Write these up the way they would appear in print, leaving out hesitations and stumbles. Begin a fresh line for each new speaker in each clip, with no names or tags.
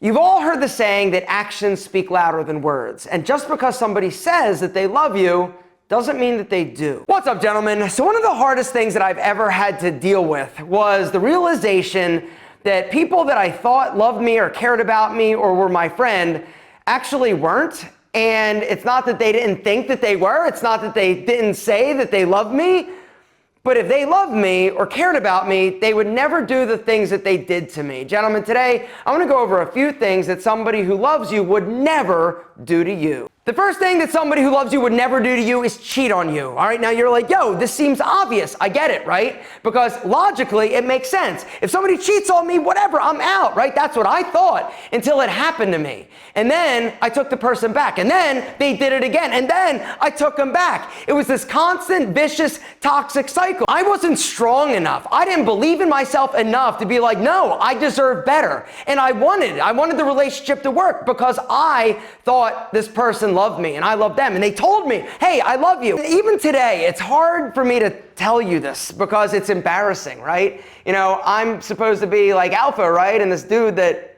You've all heard the saying that actions speak louder than words. And just because somebody says that they love you doesn't mean that they do. What's up, gentlemen? So one of the hardest things that I've ever had to deal with was the realization that people that I thought loved me or cared about me or were my friend actually weren't. And it's not that they didn't think that they were. It's not that they didn't say that they loved me. But if they loved me or cared about me, they would never do the things that they did to me. Gentlemen, today, I want to go over a few things that somebody who loves you would never do to you. The first thing that somebody who loves you would never do to you is cheat on you. All right, now you're like, yo, this seems obvious. I get it, right? Because logically, it makes sense. If somebody cheats on me, whatever, I'm out, right? That's what I thought until it happened to me. And then I took the person back. And then they did it again. And then I took them back. It was this constant, vicious, toxic cycle. I wasn't strong enough. I didn't believe in myself enough to be like, no, I deserve better. And I wanted the relationship to work because I thought this person loved me and I loved them. And they told me, hey, I love you. Even today, it's hard for me to tell you this because it's embarrassing, right? You know, I'm supposed to be like alpha, right? And this dude that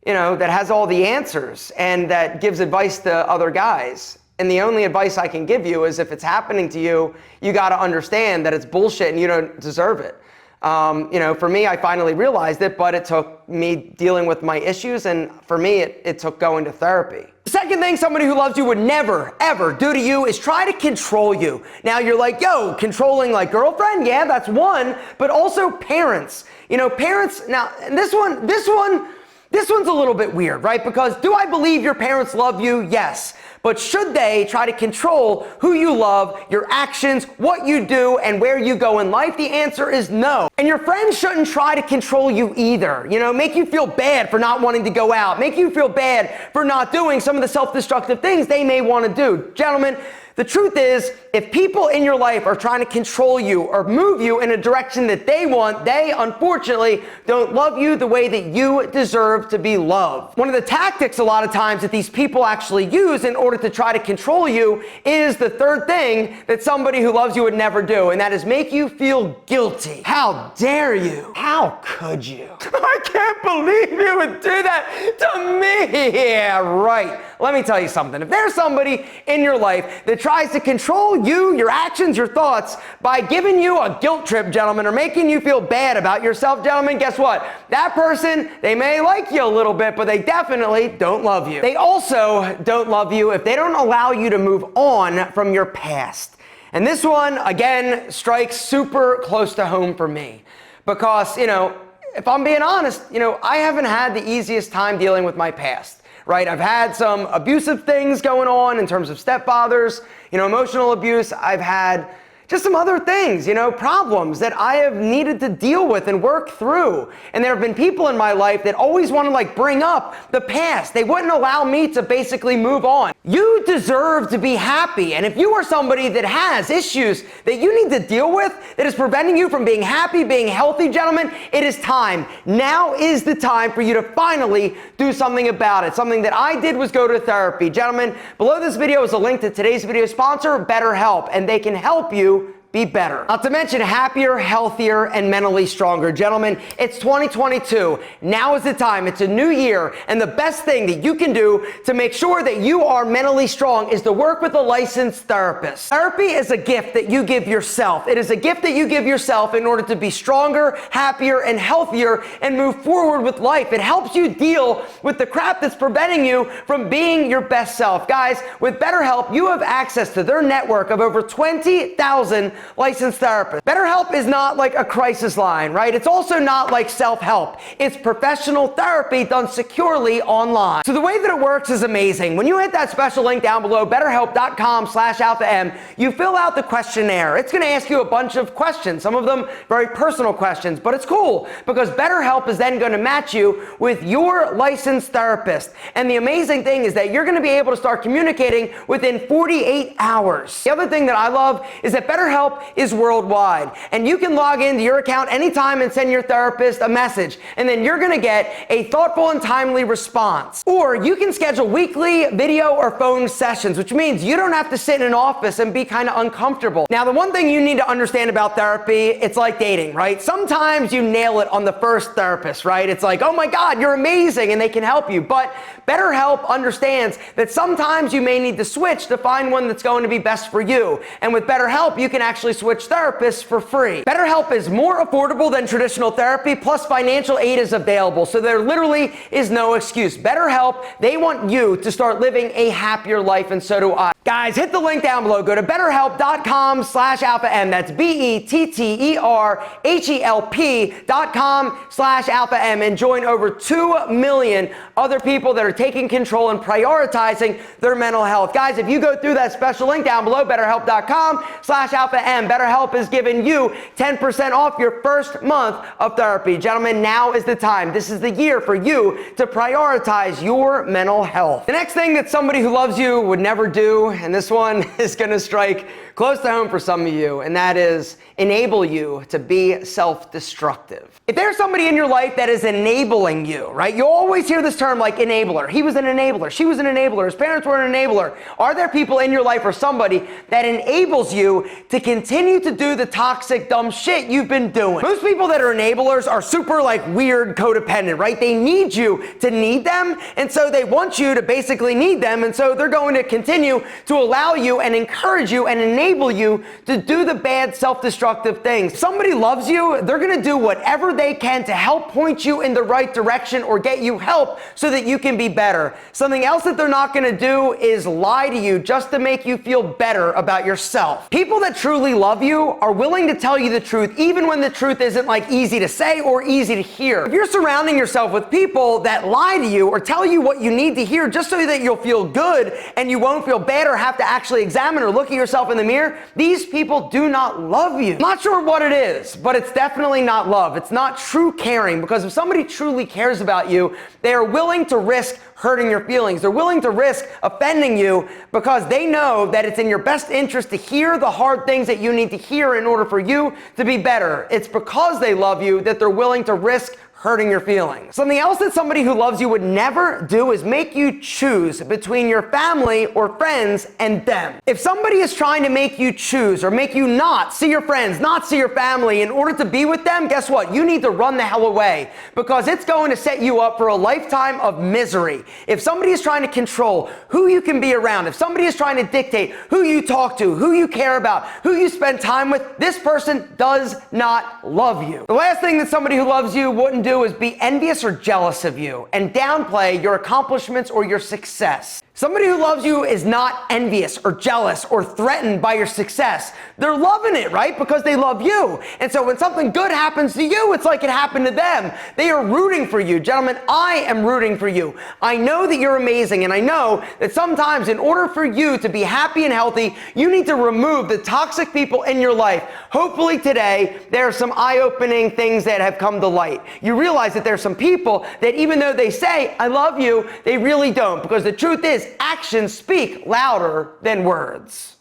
has all the answers and that gives advice to other guys. And the only advice I can give you is if it's happening to you, you got to understand that it's bullshit and you don't deserve it. For me, I finally realized it, but it took me dealing with my issues. And for me, it took going to therapy. The second thing somebody who loves you would never, ever do to you is try to control you. Now you're like, yo, controlling like girlfriend? Yeah, that's one, but also parents. You know, parents, now this one's a little bit weird, right? Because do I believe your parents love you? Yes. But should they try to control who you love, your actions, what you do, and where you go in life? The answer is no. And your friends shouldn't try to control you either. You know, make you feel bad for not wanting to go out, make you feel bad for not doing some of the self-destructive things they may want to do. Gentlemen, the truth is, if people in your life are trying to control you or move you in a direction that they want, they unfortunately don't love you the way that you deserve to be loved. One of the tactics a lot of times that these people actually use in order to try to control you is the third thing that somebody who loves you would never do, and that is make you feel guilty. How dare you? How could you? I can't believe you would do that to me. Yeah, right. Let me tell you something. If there's somebody in your life that tries to control you, your actions, your thoughts by giving you a guilt trip, gentlemen, or making you feel bad about yourself, gentlemen, guess what? That person, they may like you a little bit, but they definitely don't love you. They also don't love you if they don't allow you to move on from your past. And this one, again, strikes super close to home for me because, if I'm being honest, I haven't had the easiest time dealing with my past. Right? I've had some abusive things going on in terms of stepfathers, emotional abuse. I've had just some other things, problems that I have needed to deal with and work through. And there have been people in my life that always want to bring up the past. They wouldn't allow me to basically move on. You deserve to be happy. And if you are somebody that has issues that you need to deal with that is preventing you from being happy, being healthy, gentlemen, it is time. Now is the time for you to finally do something about it. Something that I did was go to therapy. Gentlemen, below this video is a link to today's video sponsor, BetterHelp, and they can help you be better. Not to mention happier, healthier, and mentally stronger. Gentlemen, it's 2022. Now is the time. It's a new year. And the best thing that you can do to make sure that you are mentally strong is to work with a licensed therapist. Therapy is a gift that you give yourself. It is a gift that you give yourself in order to be stronger, happier, and healthier and move forward with life. It helps you deal with the crap that's preventing you from being your best self. Guys, with BetterHelp, you have access to their network of over 20,000 licensed therapists. BetterHelp is not like a crisis line, right? It's also not like self-help. It's professional therapy done securely online. So the way that it works is amazing. When you hit that special link down below, betterhelp.com/alpha-m, you fill out the questionnaire. It's going to ask you a bunch of questions, some of them very personal questions, but it's cool because BetterHelp is then going to match you with your licensed therapist. And the amazing thing is that you're going to be able to start communicating within 48 hours. The other thing that I love is that BetterHelp BetterHelp is worldwide, and you can log into your account anytime and send your therapist a message, and then you're gonna get a thoughtful and timely response. Or you can schedule weekly video or phone sessions, which means you don't have to sit in an office and be kind of uncomfortable. Now, the one thing you need to understand about therapy, it's like dating, right? Sometimes you nail it on the first therapist, right? It's like, oh my God, you're amazing, and they can help you. But BetterHelp understands that sometimes you may need to switch to find one that's going to be best for you. And with BetterHelp, you can actually switch therapists for free. BetterHelp is more affordable than traditional therapy, plus financial aid is available. So there literally is no excuse. BetterHelp, they want you to start living a happier life, and so do I. Guys, hit the link down below. Go to betterhelp.com/alpha-m. That's BETTERHELP.com/alpha-m and join over 2 million other people that are taking control and prioritizing their mental health. Guys, if you go through that special link down below, betterhelp.com/alpha-m, BetterHelp is giving you 10% off your first month of therapy. Gentlemen, now is the time. This is the year for you to prioritize your mental health. The next thing that somebody who loves you would never do, and this one is going to strike close to home for some of you, and that is enable you to be self-destructive. If there's somebody in your life that is enabling you, right? You always hear this term like enabler. He was an enabler. She was an enabler. His parents were an enabler. Are there people in your life or somebody that enables you to continue to do the toxic, dumb shit you've been doing? Most people that are enablers are super like weird codependent, right? They need you to need them, and so they want you to basically need them, and so they're going to continue to allow you and encourage you and enable you to do the bad, self-destructive things. If somebody loves you, they're gonna do whatever they can to help point you in the right direction or get you help so that you can be better. Something else that they're not gonna do is lie to you just to make you feel better about yourself. People that truly love you are willing to tell you the truth, even when the truth isn't like easy to say or easy to hear. If you're surrounding yourself with people that lie to you or tell you what you need to hear just so that you'll feel good and you won't feel bad or have to actually examine or look at yourself in the mirror, these people do not love you. I'm not sure what it is, but it's definitely not love. It's not true caring, because if somebody truly cares about you, they are willing to risk hurting your feelings. They're willing to risk offending you because they know that it's in your best interest to hear the hard things that you need to hear in order for you to be better. It's because they love you that they're willing to risk hurting your feelings. Something else that somebody who loves you would never do is make you choose between your family or friends and them. If somebody is trying to make you choose or make you not see your friends, not see your family in order to be with them, guess what? You need to run the hell away, because it's going to set you up for a lifetime of misery. If somebody is trying to control who you can be around, if somebody is trying to dictate who you talk to, who you care about, who you spend time with, this person does not love you. The last thing that somebody who loves you wouldn't do is be envious or jealous of you and downplay your accomplishments or your success. Somebody who loves you is not envious or jealous or threatened by your success. They're loving it, right? Because they love you. And so when something good happens to you, it's like it happened to them. They are rooting for you. Gentlemen, I am rooting for you. I know that you're amazing, and I know that sometimes in order for you to be happy and healthy, you need to remove the toxic people in your life. Hopefully today, there are some eye-opening things that have come to light. You realize that there are some people that even though they say, I love you, they really don't. Because the truth is, actions speak louder than words.